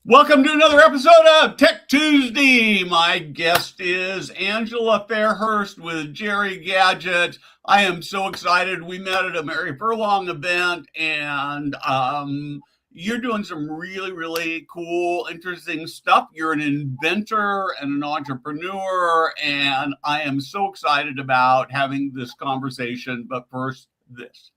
Welcome to another episode of Tech Tuesday. My guest is Angela Fairhurst with Geri-Gadgets. I am so excited. We met at a Mary Furlong event, and you're doing some really cool, interesting stuff. You're an inventor and an entrepreneur, and I am so excited about having this conversation. But first, this.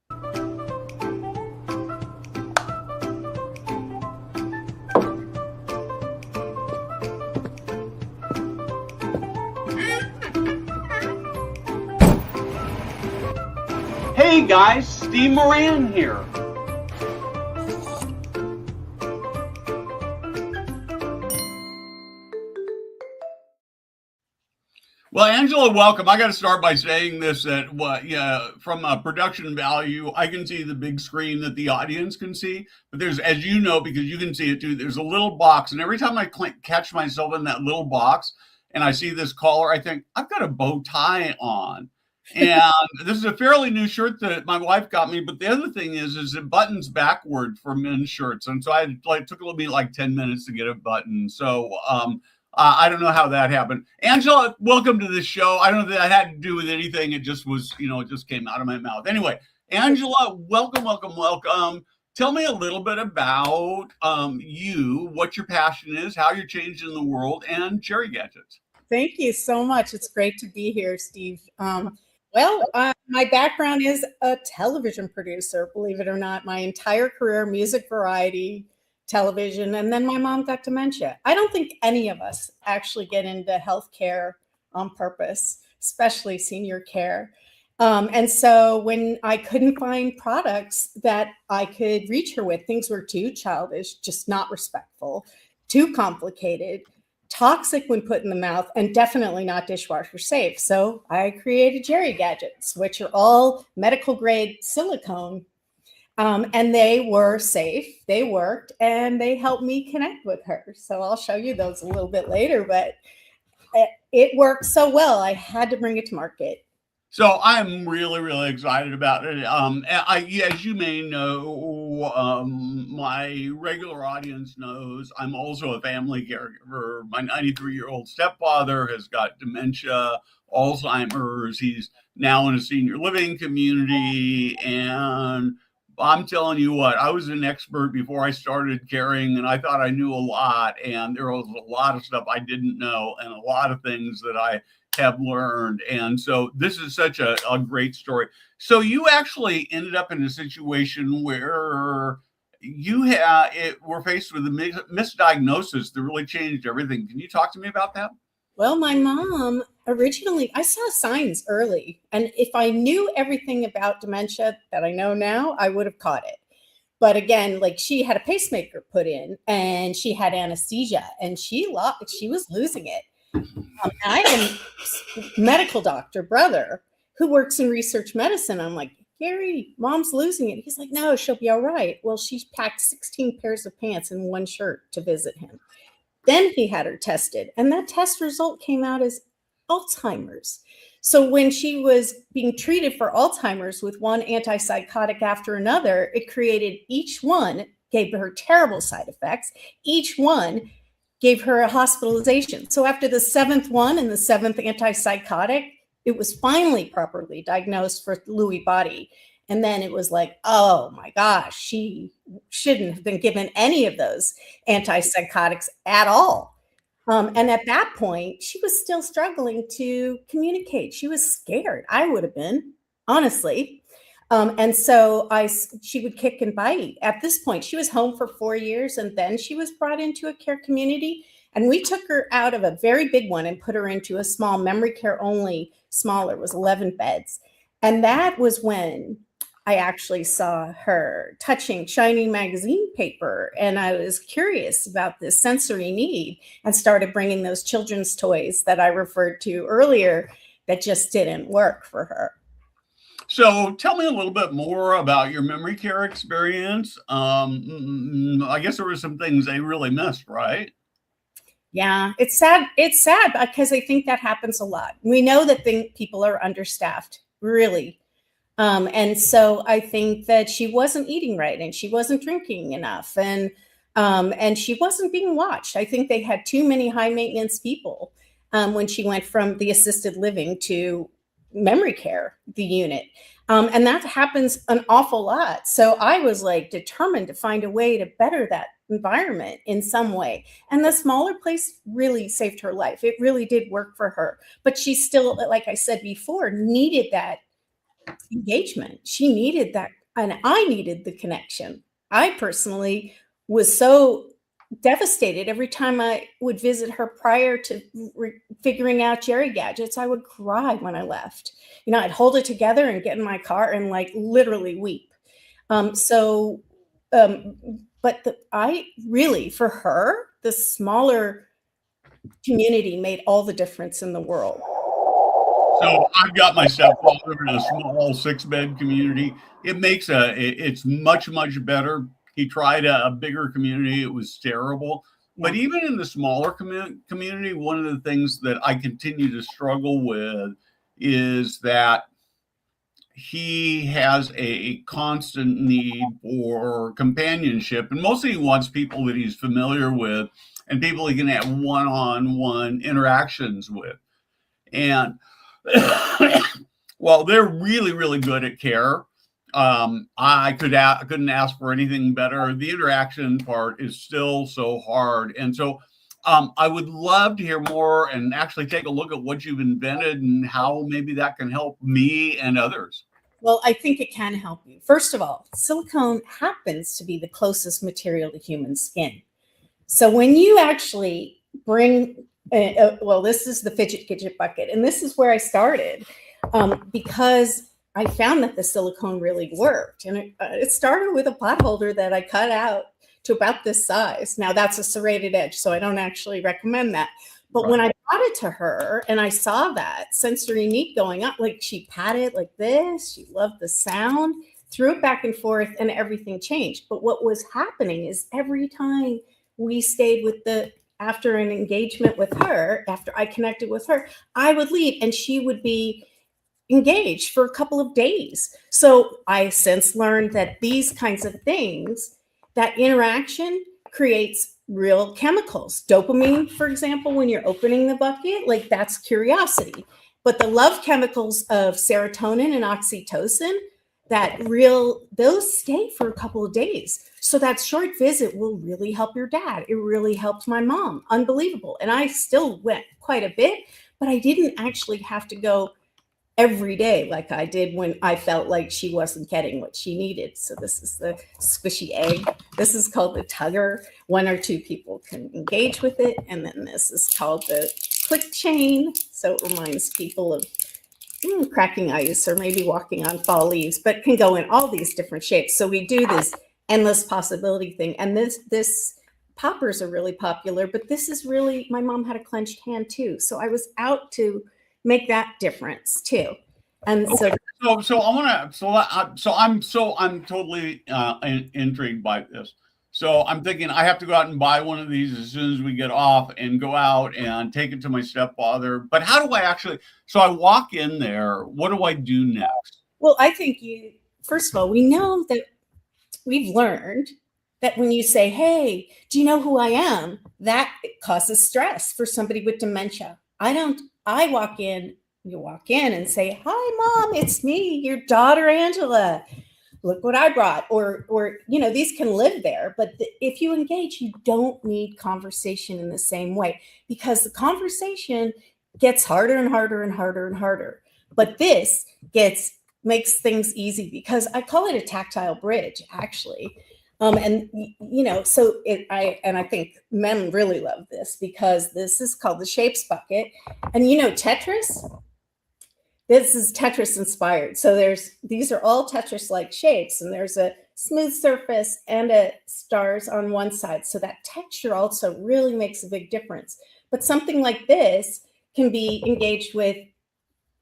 Hey guys, Steve Moran here. Well, Angela, welcome. I got to start by saying this, that from a production value, I can see the big screen that the audience can see. But there's, as you know, because you can see it too, there's a little box. And every time I catch myself in that little box and I see this collar, I think, I've got a bow tie on. And this is a fairly new shirt that my wife got me. But the other thing is it buttons backward for men's shirts. And so it took me like 10 minutes to get it buttoned. So I don't know how that happened. Angela, welcome to the show. I don't know if that had to do with anything. It just was, it just came out of my mouth. Anyway, Angela, welcome. Tell me a little bit about you, what your passion is, how you're changing the world, and Geri-Gadgets. Thank you so much. It's great to be here, Steve. My background is a television producer, believe it or not. My entire career, music, variety, television, and then my mom got dementia. I don't think any of us actually get into healthcare on purpose, especially senior care. And so when I couldn't find products that I could reach her with, things were too childish, just not respectful, too complicated, toxic when put in the mouth, and definitely not dishwasher safe. So I created Geri-Gadgets, which are all medical grade silicone. And they were safe, they worked, and they helped me connect with her. So I'll show you those a little bit later, but it worked so well, I had to bring it to market. So I'm really excited about it. As you may know, my regular audience knows I'm also a family caregiver. My 93-year-old stepfather has got dementia, Alzheimer's. He's now in a senior living community, and I'm telling you what, I was an expert before I started caring, and I thought I knew a lot, and there was a lot of stuff I didn't know and a lot of things that I have learned. And so this is such a great story. So you actually ended up in a situation where you were faced with a misdiagnosis that really changed everything. Can you talk to me about that? Well, my mom originally, I saw signs early, and if I knew everything about dementia that I know now, I would have caught it. But again, like, she had a pacemaker put in, and she had anesthesia, and she was losing it. I have a medical doctor brother who works in research medicine. I'm like, Gary, mom's losing it. He's like, no, she'll be all right. Well, she packed 16 pairs of pants and one shirt to visit him. Then he had her tested, and that test result came out as Alzheimer's. So when she was being treated for Alzheimer's with one antipsychotic after another, it created, each one gave her terrible side effects. Each one gave her a hospitalization. So after the seventh one and the seventh antipsychotic, it was finally properly diagnosed for Lewy body. And then it was like, oh my gosh, she shouldn't have been given any of those antipsychotics at all. And at that point, she was still struggling to communicate. She was scared. I would have been, honestly. And so she would kick and bite. At this point, she was home for 4 years, and then she was brought into a care community. And we took her out of a very big one and put her into a small memory care only, smaller, it was 11 beds. And that was when I actually saw her touching shiny magazine paper, and I was curious about this sensory need and started bringing those children's toys that I referred to earlier that just didn't work for her. So tell me a little bit more about your memory care experience. I guess there were some things they really missed, right? Yeah, it's sad. It's sad because I think that happens a lot. We know that people are understaffed, really. And so I think that she wasn't eating right and she wasn't drinking enough. And And she wasn't being watched. I think they had too many high maintenance people when she went from the assisted living to memory care, the unit. And that happens an awful lot. So I was like determined to find a way to better that environment in some way. And the smaller place really saved her life. It really did work for her. But she still, like I said before, needed that engagement. She needed that. And I needed the connection. I personally was so devastated every time I would visit her prior to figuring out Geri-Gadgets. I would cry when I left. I'd hold it together and get in my car and like literally weep. But I really, for her, the smaller community made all the difference in the world. So I've got my stepfather in a small 6-bed community. It's much, much better. He tried a bigger community. It was terrible. Yeah. But even in the smaller community, one of the things that I continue to struggle with is that he has a constant need for companionship. And mostly he wants people that he's familiar with and people he can have one-on-one interactions with. And well, they're really, really good at care. I couldn't ask for anything better. The interaction part is still so hard. And so I would love to hear more and actually take a look at what you've invented and how maybe that can help me and others. Well, I think it can help you. First of all, silicone happens to be the closest material to human skin. So when you actually bring, this is the fidget gadget bucket, and this is where I started because I found that the silicone really worked. And it started with a pot holder that I cut out to about this size. Now that's a serrated edge, so I don't actually recommend that. But when I brought it to her and I saw that sensory need going up, like she patted like this, she loved the sound, threw it back and forth, and everything changed. But what was happening is every time we stayed after an engagement with her, after I connected with her, I would leave and she would be engaged for a couple of days. So I since learned that these kinds of things, that interaction creates real chemicals. Dopamine, for example, when you're opening the bucket, like that's curiosity. But the love chemicals of serotonin and oxytocin, those stay for a couple of days. So that short visit will really help your dad. It really helped my mom. Unbelievable. And I still went quite a bit, but I didn't actually have to go every day like I did when I felt like she wasn't getting what she needed. So this is the squishy egg. This is called the tugger. 1 or 2 people can engage with it. And then this is called the click chain. So it reminds people of cracking ice or maybe walking on fall leaves, but can go in all these different shapes. So we do this endless possibility thing. And this poppers are really popular, but this is really, my mom had a clenched hand too. So I was out to make that difference too. And okay. I'm totally intrigued by this. So I'm thinking I have to go out and buy one of these as soon as we get off and go out and take it to my stepfather. But how do I actually, so I walk in there, what do I do next? Well, I think first of all, we know that we've learned that when you say, hey, do you know who I am? That causes stress for somebody with dementia. I walk in, you walk in and say, hi, Mom, it's me, your daughter, Angela. Look what I brought. Or these can live there. But if you engage, you don't need conversation in the same way because the conversation gets harder and harder and harder and harder. But this makes things easy because I call it a tactile bridge, actually. I think men really love this because this is called the shapes bucket. And Tetris? This is Tetris inspired. So these are all Tetris-like shapes, and there's a smooth surface and a stars on one side. So that texture also really makes a big difference. But something like this can be engaged with,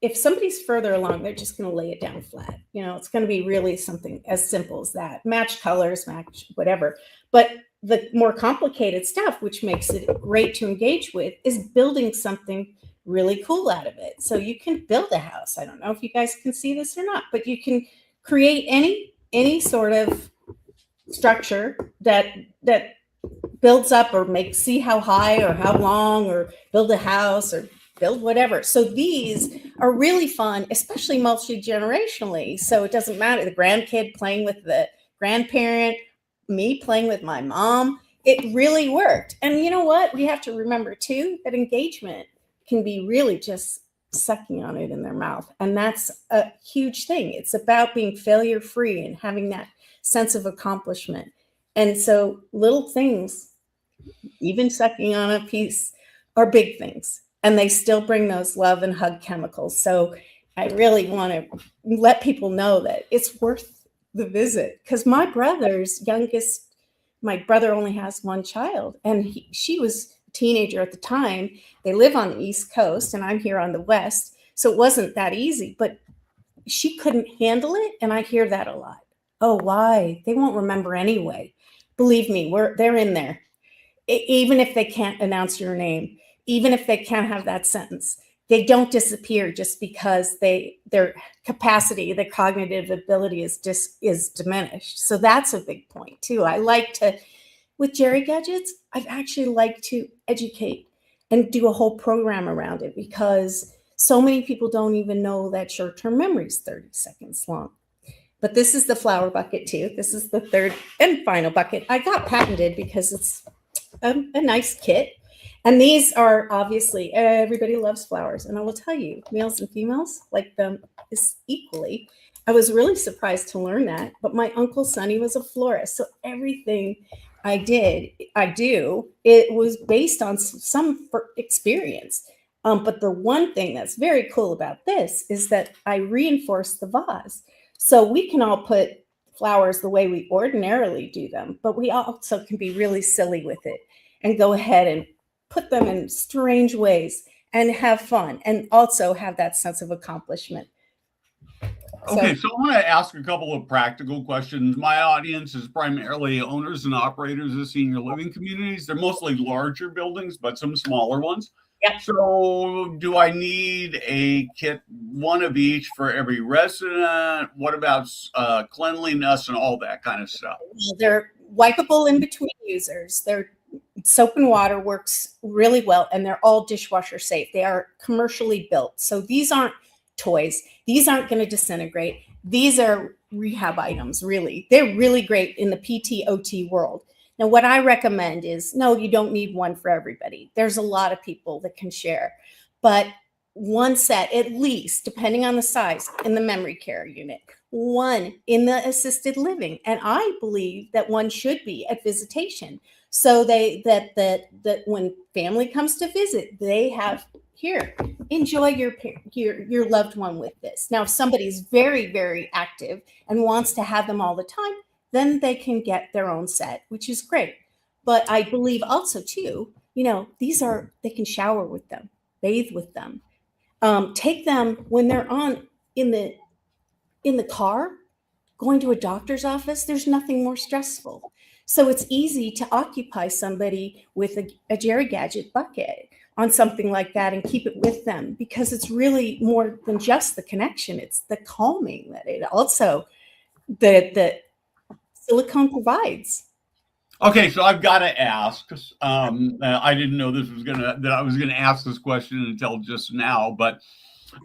if somebody's further along, they're just going to lay it down flat. It's going to be really something as simple as that. Match colors, match whatever. But the more complicated stuff, which makes it great to engage with, is building something really cool out of it. So you can build a house. I don't know if you guys can see this or not, but you can create any sort of structure that builds up or see how high or how long, or build a house or build whatever. So these are really fun, especially multi-generationally. So it doesn't matter, the grandkid playing with the grandparent, me playing with my mom. It really worked. And you know what? We have to remember too that engagement can be really just sucking on it in their mouth. And that's a huge thing. It's about being failure free and having that sense of accomplishment. And so little things, even sucking on a piece, are big things. And they still bring those love and hug chemicals. So I really want to let people know that it's worth the visit. Because my brother only has one child, and she was a teenager at the time. They live on the East Coast, and I'm here on the West. So it wasn't that easy, but she couldn't handle it. And I hear that a lot. Oh, why? They won't remember anyway. Believe me, they're in there. Even if they can't announce your name, even if they can't have that sentence, they don't disappear just because their capacity, their cognitive ability is diminished. So that's a big point too. I like to, with Geri-Gadgets, I've actually liked to educate and do a whole program around it, because so many people don't even know that short-term memory is 30 seconds long. But this is the flower bucket too. This is the third and final bucket. I got patented because it's a nice kit. And these are obviously, everybody loves flowers. And I will tell you, males and females like them is equally. I was really surprised to learn that. But my Uncle Sonny was a florist. So everything I do, it was based on some experience. But the one thing that's very cool about this is that I reinforce the vase. So we can all put flowers the way we ordinarily do them, but we also can be really silly with it and go ahead and put them in strange ways and have fun, and also have that sense of accomplishment. Okay, so I want to ask a couple of practical questions. My audience is primarily owners and operators of senior living communities. They're mostly larger buildings, but some smaller ones. Yep. So do I need a kit, one of each for every resident? What about cleanliness and all that kind of stuff? They're wipeable in between users. They're soap and water works really well, and they're all dishwasher safe. They are commercially built. So these aren't toys. These aren't going to disintegrate. These are rehab items, really. They're really great in the PT/OT world. Now, what I recommend is, no, you don't need one for everybody. There's a lot of people that can share, but one set, at least, depending on the size, in the memory care unit, one in the assisted living. And I believe that one should be at visitation. So that when family comes to visit, they have, here, enjoy your loved one with this. Now, if somebody's very, very active and wants to have them all the time, then they can get their own set, which is great. But I believe also too, they can shower with them, bathe with them, take them when they're in the car, going to a doctor's office. There's nothing more stressful. So it's easy to occupy somebody with a Geri-Gadget bucket on something like that and keep it with them, because it's really more than just the connection. It's the calming that it also, the silicone provides. Okay, so I've got to ask. I didn't know that I was gonna ask this question until just now, but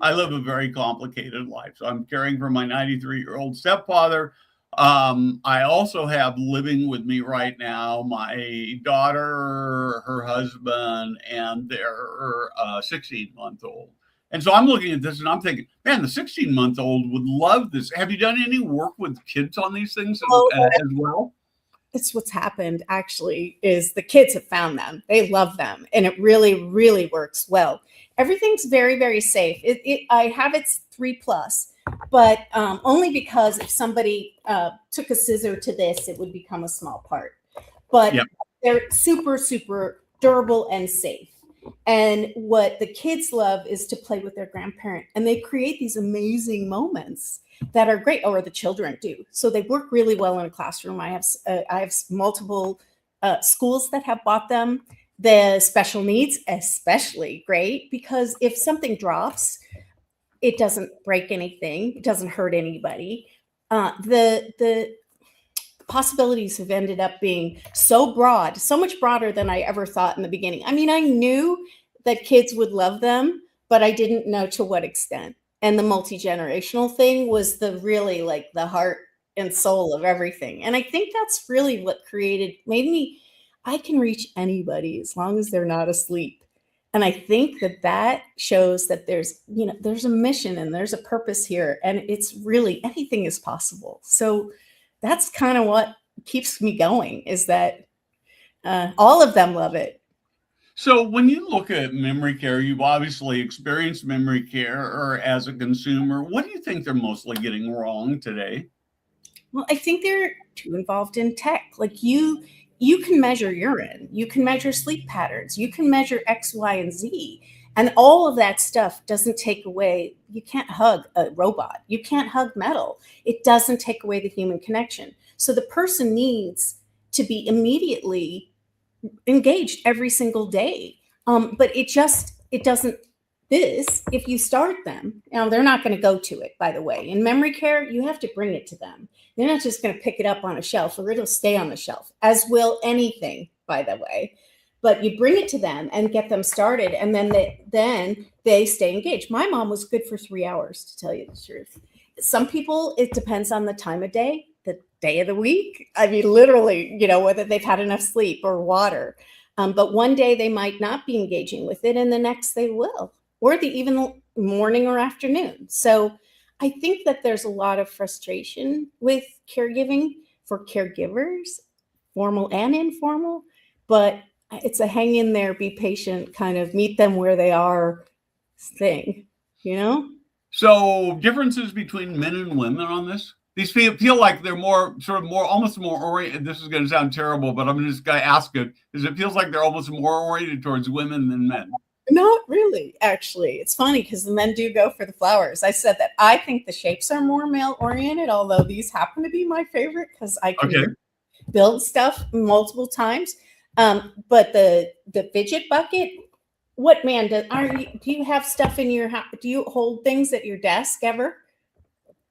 I live a very complicated life. So I'm caring for my 93-year-old stepfather. I also have living with me right now my daughter, her husband, and their 16-month-old. And so I'm looking at this and I'm thinking, man, the 16-month-old would love this. Have you done any work with kids on these things as well? It's what's happened actually is the kids have found them. They love them. And it really, really works well. Everything's very, very safe. I have its 3+, but only because if somebody took a scissor to this, it would become a small part. But yep, they're super, super durable and safe. And what the kids love is to play with their grandparent, and they create these amazing moments that are great, or the children do. So they work really well in a classroom. I have multiple schools that have bought them. The special needs, especially great, because if something drops, it doesn't break anything. It doesn't hurt anybody. The possibilities have ended up being so broad, so much broader than I ever thought in the beginning. I mean, I knew that kids would love them, but I didn't know to what extent. And the multi-generational thing was the really like the heart and soul of everything. And I think that's really what made me, I can reach anybody as long as they're not asleep. And I think that shows that there's a mission and there's a purpose here, and it's really anything is possible. So that's kind of what keeps me going, is that all of them love it. So when you look at memory care, you've obviously experienced memory care or as a consumer. What do you think they're mostly getting wrong today? Well, I think they're too involved in tech. Like you can measure urine, you can measure sleep patterns, you can measure X, Y, and Z. And all of that stuff doesn't take away, you can't hug a robot, you can't hug metal. It doesn't take away the human connection. So the person needs to be immediately engaged every single day. But it doesn't, if you start them, now they're not going to go to it, by the way. In memory care, you have to bring it to them. They're not just going to pick it up on a shelf, or it'll stay on the shelf, as will anything, by the way. But you bring it to them and get them started, and then they stay engaged. My mom was good for 3 hours, to tell you the truth. Some people, it depends on the time of day, the day of the week. I mean, literally, whether they've had enough sleep or water. But one day they might not be engaging with it, and the next they will, or even morning or afternoon. So I think that there's a lot of frustration with caregiving for caregivers, formal and informal, but it's a hang in there, be patient, kind of meet them where they are thing, So differences between men and women on this? These feel like they're almost more oriented. This is going to sound terrible, but I'm just going to ask it, because it feels like they're almost more oriented towards women than men. Not really, actually. It's funny because the men do go for the flowers. I said that I think the shapes are more male oriented, although these happen to be my favorite because I can build stuff multiple times. But the fidget bucket, what man do you have stuff in your house? Do you hold things at your desk ever?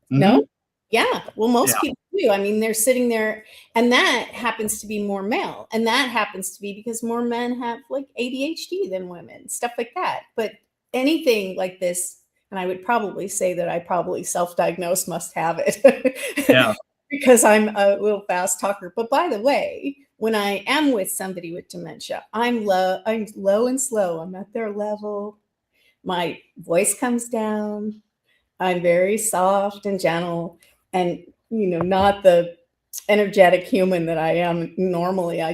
Mm-hmm. No? Yeah. Well, most people do. I mean, they're sitting there, and that happens to be more male. And that happens to be because more men have like ADHD than women, stuff like that. But anything like this, and I would probably say that I probably self-diagnosed must have it. Yeah. Because I'm a little fast talker. But by the way, when I am with somebody with dementia, I'm low and slow. I'm at their level. My voice comes down. I'm very soft and gentle, and not the energetic human that I am normally. I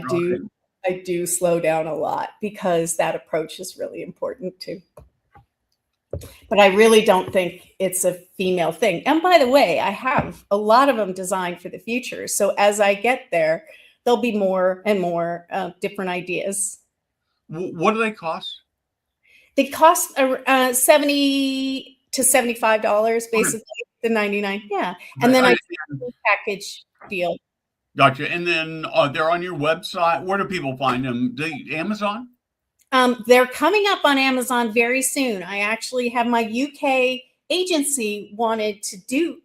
do slow down a lot because that approach is really important too. But I really don't think it's a female thing. And by the way, I have a lot of them designed for the future. So as I get there, there'll be more and more different ideas. What do they cost? They cost $70 to $75, basically. The 99, yeah. And then I do a package deal. Gotcha. And then they're on your website. Where do people find them? Amazon? They're coming up on Amazon very soon. I actually have my UK agency wanted to do.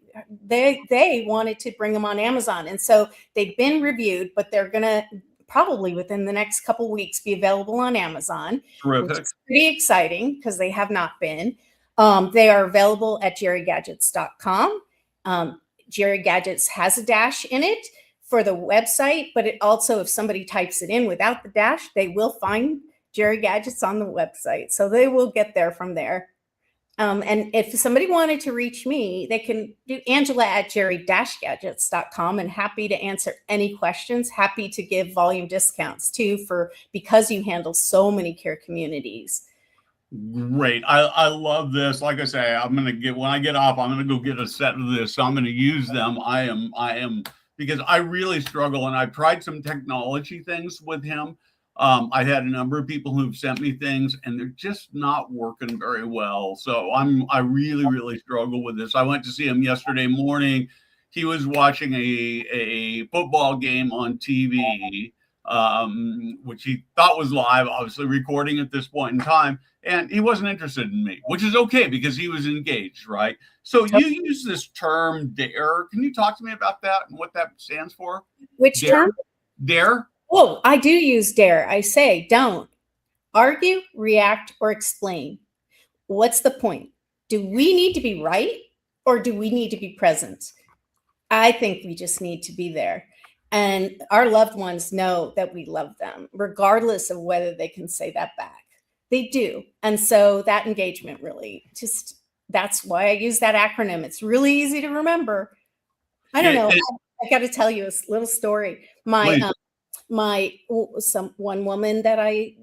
They wanted to bring them on Amazon, and so they've been reviewed, but they're gonna probably within the next couple weeks be available on Amazon. Terrific. Which is pretty exciting because they have not been. They are available at Geri-Gadgets.com. Geri-Gadgets has a dash in it for the website, but it also, if somebody types it in without the dash, they will find Geri-Gadgets on the website. So they will get there from there. And if somebody wanted to reach me, they can do Angela at Geri-Gadgets.com, and happy to answer any questions. Happy to give volume discounts too, because you handle so many care communities. Great. I love this. Like I say, when I get off, I'm going to go get a set of this. So I'm going to use them. I am, because I really struggle, and I've tried some technology things with him. I had a number of people who've sent me things, and they're just not working very well. So I really, really struggle with this. I went to see him yesterday morning. He was watching a football game on TV. which he thought was live, obviously recording at this point in time. And he wasn't interested in me, which is okay because he was engaged, right? So you use this term dare. Can you talk to me about that and what that stands for? Which dare? term? Dare? Oh, I do use dare. I say don't argue, react, or explain. What's the point? Do we need to be right or do we need to be present? I think we just need to be there. And our loved ones know that we love them, regardless of whether they can say that back. They do. And so that engagement really just, that's why I use that acronym. It's really easy to remember. I don't know. I got to tell you a little story. One woman that I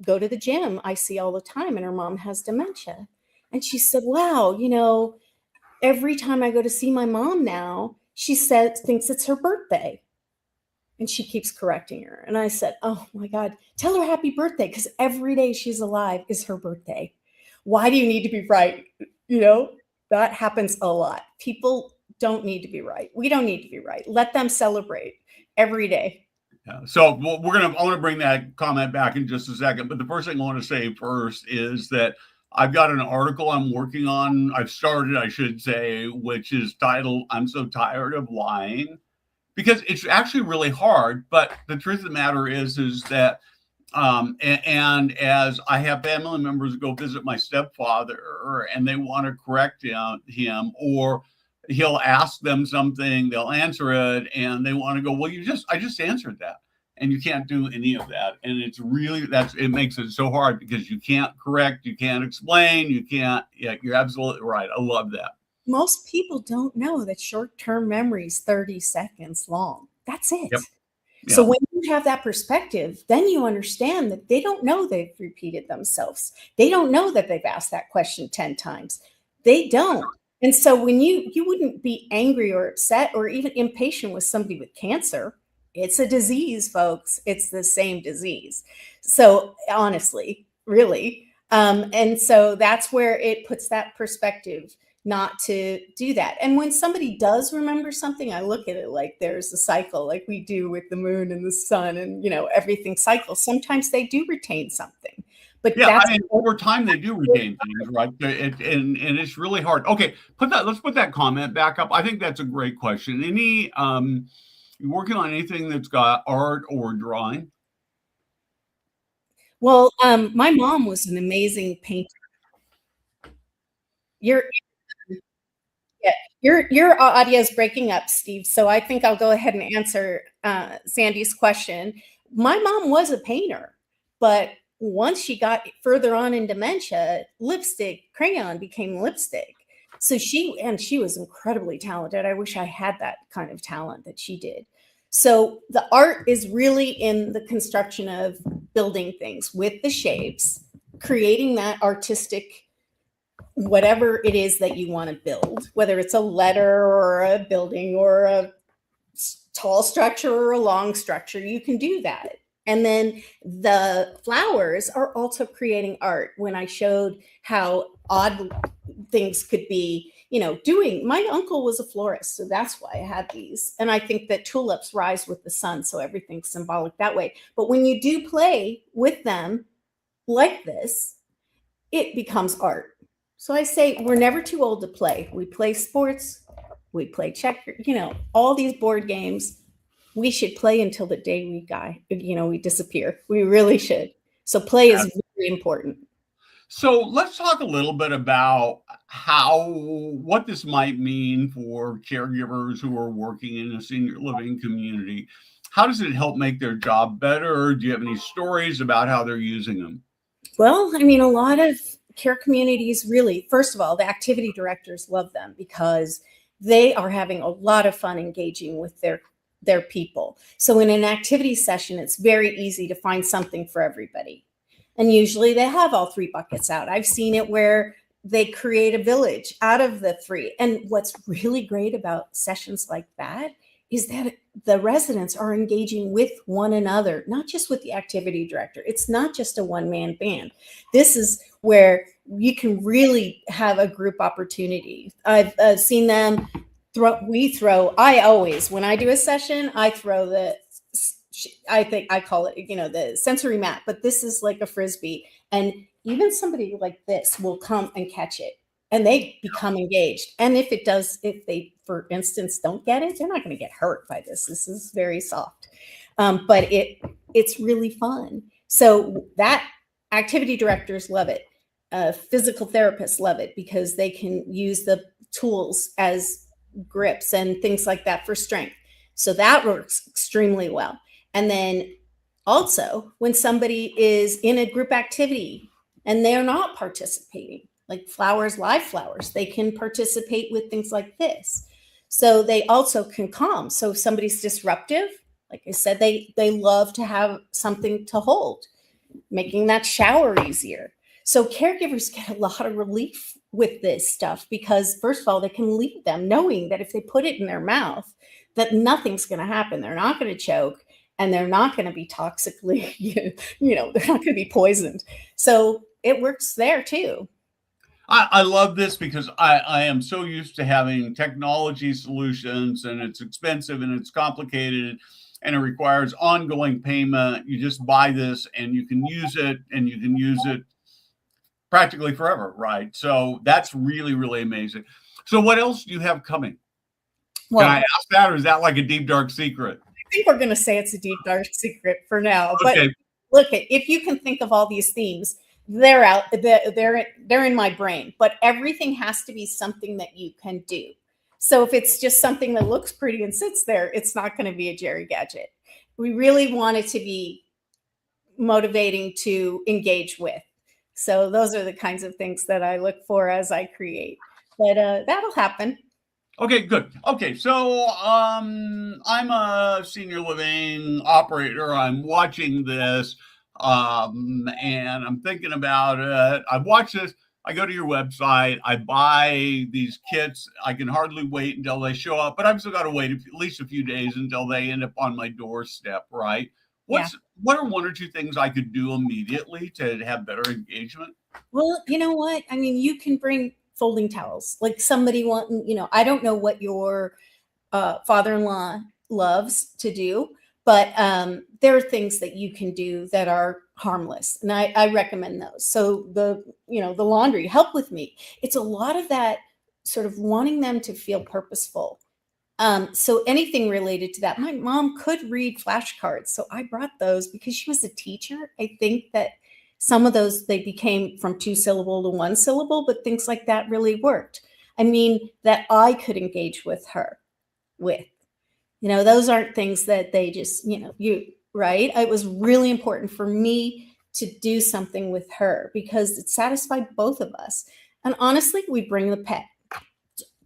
go to the gym, I see all the time, and her mom has dementia. And she said, wow, every time I go to see my mom now, she thinks it's her birthday. And she keeps correcting her. And I said, oh my God, tell her happy birthday, because every day she's alive is her birthday. Why do you need to be right? That happens a lot. People don't need to be right. We don't need to be right. Let them celebrate every day. Yeah. So I want to bring that comment back in just a second. But the first thing I want to say first is that I've got an article I'm working on. I've started, I should say, which is titled, I'm So Tired of Lying. Because it's actually really hard, but the truth of the matter is that, and as I have family members go visit my stepfather and they want to correct him, or he'll ask them something, they'll answer it, and they want to go, well, I just answered that, and you can't do any of that, and it's really it makes it so hard because you can't correct, you can't explain, you can't. Yeah, you're absolutely right. I love that. Most people don't know that short-term memory is 30 seconds long. That's it. Yep. Yeah. So when you have that perspective, then you understand that they don't know they've repeated themselves. They don't know that they've asked that question 10 times. They don't. And so when you wouldn't be angry or upset or even impatient with somebody with cancer. It's a disease, folks. It's the same disease. So honestly, really. And so that's where it puts that perspective not to do that. And when somebody does remember something, I look at it like there's a cycle, like we do with the moon and the sun and, everything cycles. Sometimes they do retain something. But yeah, over time they do retain things, right? And it's really hard. Okay, let's put that comment back up. I think that's a great question. You working on anything that's got art or drawing? Well, my mom was an amazing painter. Your audio is breaking up, Steve. So I think I'll go ahead and answer Sandy's question. My mom was a painter, but once she got further on in dementia, crayon became lipstick. So she was incredibly talented. I wish I had that kind of talent that she did. So the art is really in the construction of building things with the shapes, creating that artistic, whatever it is that you want to build, whether it's a letter or a building or a tall structure or a long structure, you can do that. And then the flowers are also creating art. When I showed how odd things could be, my uncle was a florist, so that's why I had these. And I think that tulips rise with the sun, so everything's symbolic that way. But when you do play with them like this, it becomes art. So I say we're never too old to play. We play sports, we play checker, all these board games. We should play until the day we die, we disappear. We really should. So play is very important. So let's talk a little bit about what this might mean for caregivers who are working in a senior living community. How does it help make their job better? Do you have any stories about how they're using them? Well, a lot of care communities really, first of all, the activity directors love them because they are having a lot of fun engaging with their people. So in an activity session, it's very easy to find something for everybody. And usually they have all 3 buckets out. I've seen it where they create a village out of the 3. And what's really great about sessions like that is that the residents are engaging with one another, not just with the activity director. It's not just a one-man band. This is where you can really have a group opportunity. I've seen them when I do a session, I throw the I think I call it, the sensory mat, but this is like a Frisbee. And even somebody like this will come and catch it and they become engaged. And if they, for instance, don't get it, they're not going to get hurt by this. This is very soft. But it's really fun. So that activity directors love it. Physical therapists love it because they can use the tools as grips and things like that for strength. So that works extremely well. And then also when somebody is in a group activity and they're not participating, like live flowers, they can participate with things like this. So they also can calm. So if somebody's disruptive, like I said, they love to have something to hold, making that shower easier. So caregivers get a lot of relief with this stuff because, first of all, they can leave them knowing that if they put it in their mouth, that nothing's going to happen. They're not going to choke and they're not going to be toxically, they're not going to be poisoned. So it works there too. I love this because I am so used to having technology solutions and it's expensive and it's complicated and it requires ongoing payment. You just buy this and you can use it practically forever, right? So that's really, really amazing. So what else do you have coming? Well, can I ask that, or is that like a deep, dark secret? I think we're going to say it's a deep, dark secret for now. Okay. But look, if you can think of all these themes, they're out, they're in my brain. But everything has to be something that you can do. So if it's just something that looks pretty and sits there, it's not going to be a Geri-Gadget. We really want it to be motivating to engage with. So those are the kinds of things that I look for as I create. But that'll happen. Okay, good. Okay, so I'm a senior living operator. I'm watching this, and I'm thinking about it. I watch this. I go to your website. I buy these kits. I can hardly wait until they show up, but I've still got to wait at least a few days until they end up on my doorstep, right? What are one or two things I could do immediately to have better engagement? Well, you know what? I mean, you can bring folding towels. Like somebody I don't know what your father-in-law loves to do, but there are things that you can do that are harmless. And I recommend those. So the laundry, help with me. It's a lot of that sort of wanting them to feel purposeful. So anything related to that. My mom could read flashcards. So I brought those because she was a teacher. I think that some of those, they became from 2-syllable to 1-syllable, but things like that really worked. I mean, that I could engage with her with. Those aren't things that they just, right? It was really important for me to do something with her because it satisfied both of us. And honestly, we bring the pet.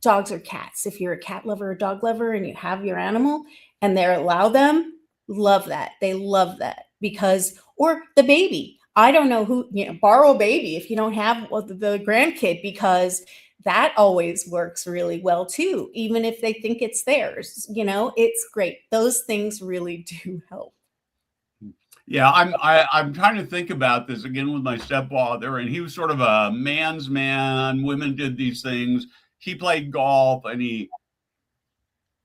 Dogs or cats. If you're a cat lover or dog lover and you have your animal and they allow them, love that. They love that because, or the baby. I don't know who, borrow a baby if you don't have the grandkid, because that always works really well too. Even if they think it's theirs, it's great. Those things really do help. Yeah, I'm trying to think about this again with my stepfather, and he was sort of a man's man. Women did these things. He played golf and he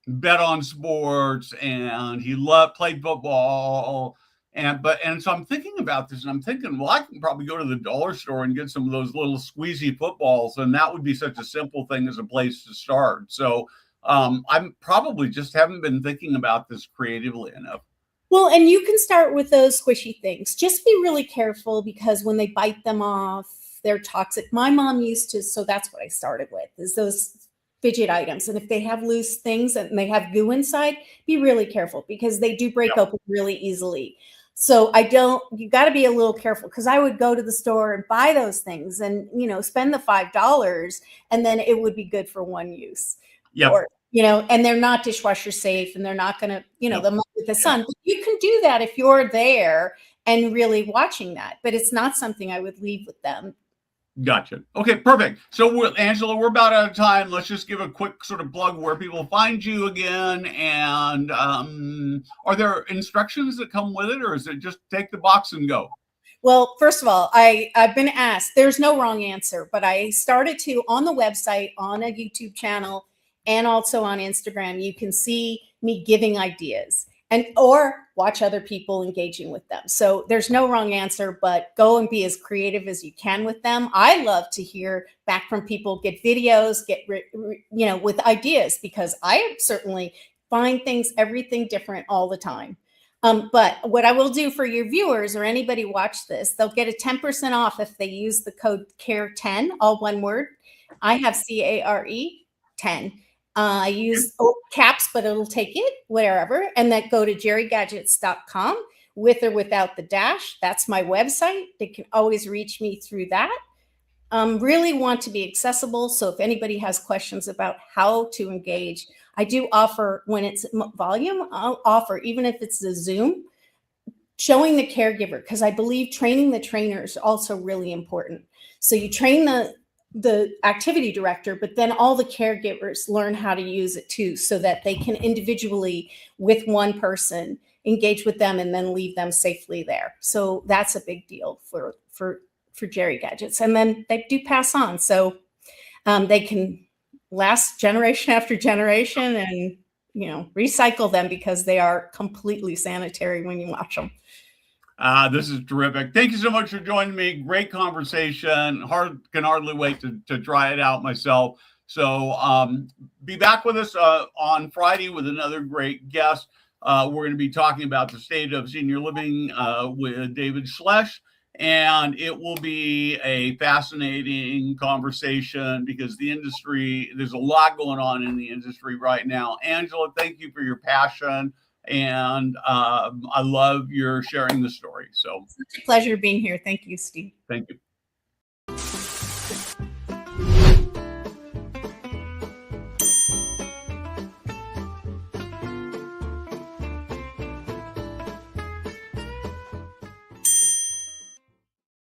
bet on sports and he played football. And so I'm thinking about this and I'm thinking, well, I can probably go to the dollar store and get some of those little squeezy footballs. And that would be such a simple thing as a place to start. So I'm probably just haven't been thinking about this creatively enough. Well, and you can start with those squishy things. Just be really careful because when they bite them off, they're toxic. My mom used to, so that's what I started with, is those fidget items. And if they have loose things and they have goo inside, be really careful because they do break open really easily. So you got to be a little careful because I would go to the store and buy those things and, spend the $5 and then it would be good for one use. Yep. Or, and they're not dishwasher safe and they're not going to, the with the sun. But you can do that if you're there and really watching that. But it's not something I would leave with them. Gotcha. Okay, perfect. So, Angela, we're about out of time. Let's just give a quick sort of plug where people find you again. And are there instructions that come with it, or is it just take the box and go? Well, first of all, I've been asked, there's no wrong answer, but I started to, on the website, on a YouTube channel, and also on Instagram, you can see me giving ideas. and or watch other people engaging with them. So there's no wrong answer, but go and be as creative as you can with them. I love to hear back from people, get videos, with ideas, because I certainly find everything different all the time. But what I will do for your viewers or anybody watch this, they'll get a 10% off if they use the code CARE10, all one word. I have CARE 10. I use caps, but it'll take it wherever. And then go to Geri-Gadgets.com with or without the dash. That's my website. They can always reach me through that. Really want to be accessible. So if anybody has questions about how to engage, I do offer, when it's volume, I'll offer, even if it's a Zoom, showing the caregiver, because I believe training the trainer is also really important. So you train the activity director, but then all the caregivers learn how to use it too, so that they can individually, with one person, engage with them and then leave them safely there. So that's a big deal for Geri-Gadgets. And then they do pass on. So they can last generation after generation, and, recycle them, because they are completely sanitary when you watch them. This is terrific. Thank you so much for joining me. Great conversation. Can hardly wait to try it out myself. So be back with us on Friday with another great guest. We're going to be talking about the state of senior living with David Schlesch. And it will be a fascinating conversation, because there's a lot going on in the industry right now. Angela, thank you for your passion. And I love your sharing the story. So it's a pleasure being here. Thank you, Steve. Thank you.